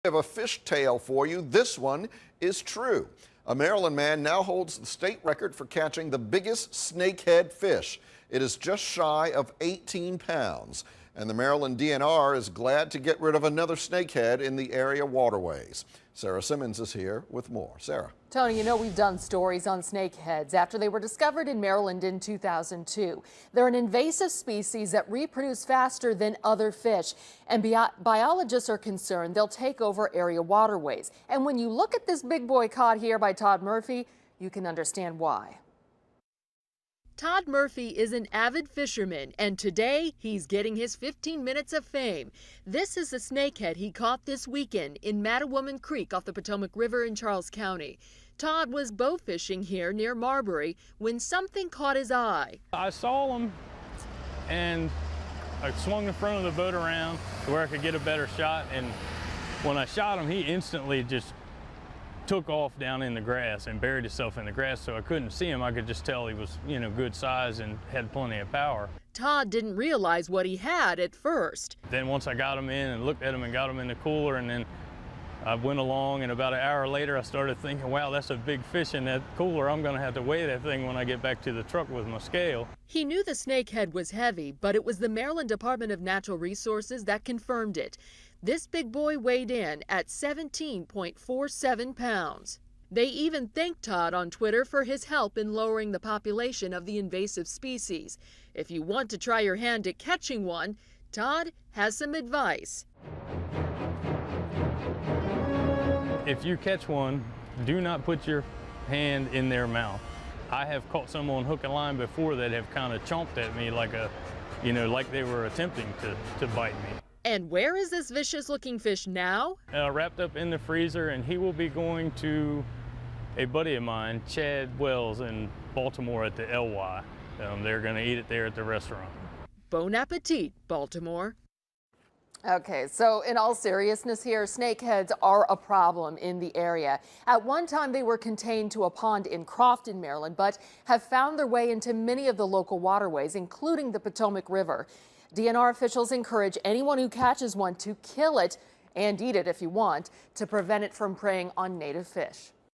Have a fish tale for you. This one is true. A Maryland man now holds the state record for catching the biggest snakehead fish. It is just shy of 18 pounds. And the Maryland DNR is glad to get rid of another snakehead in the area waterways. Sarah Simmons is here with more. Sarah. Tony, you know we've done stories on snakeheads after they were discovered in Maryland in 2002. They're an invasive species that reproduce faster than other fish. And biologists are concerned they'll take over area waterways. And when you look at this big boy caught here by Todd Murphy, you can understand why. Todd Murphy is an avid fisherman, and today he's getting his 15 minutes of fame. This is the snakehead he caught this weekend in Mattawoman Creek off the Potomac River in Charles County. Todd was bow fishing here near Marbury when something caught his eye. I saw him and I swung the front of the boat around to where I could get a better shot, and when I shot him, he instantly just took off down in the grass and buried himself in the grass, so I couldn't see him. I could just tell he was, good size and had plenty of power. Todd didn't realize what he had at first. Then once I got him in and looked at him and got him in the cooler, and then I went along, and about an hour later I started thinking, wow, that's a big fish in that cooler. I'm gonna have to weigh that thing when I get back to the truck with my scale. He knew the snakehead was heavy, but it was the Maryland Department of Natural Resources that confirmed it. This big boy weighed in at 17.47 pounds. They even thanked Todd on Twitter for his help in lowering the population of the invasive species. If you want to try your hand at catching one, Todd has some advice. If you catch one, do not put your hand in their mouth. I have caught some on hook and line before that have kind of chomped at me like like they were attempting to bite me. And where is this vicious looking fish now? Wrapped up in the freezer, and he will be going to a buddy of mine, Chad Wells, in Baltimore at the LY. They're going to eat it there at the restaurant. Bon appetit, Baltimore. Okay, so in all seriousness here, snakeheads are a problem in the area. At one time, they were contained to a pond in Crofton, Maryland, but have found their way into many of the local waterways, including the Potomac River. DNR officials encourage anyone who catches one to kill it and eat it if you want, to prevent it from preying on native fish.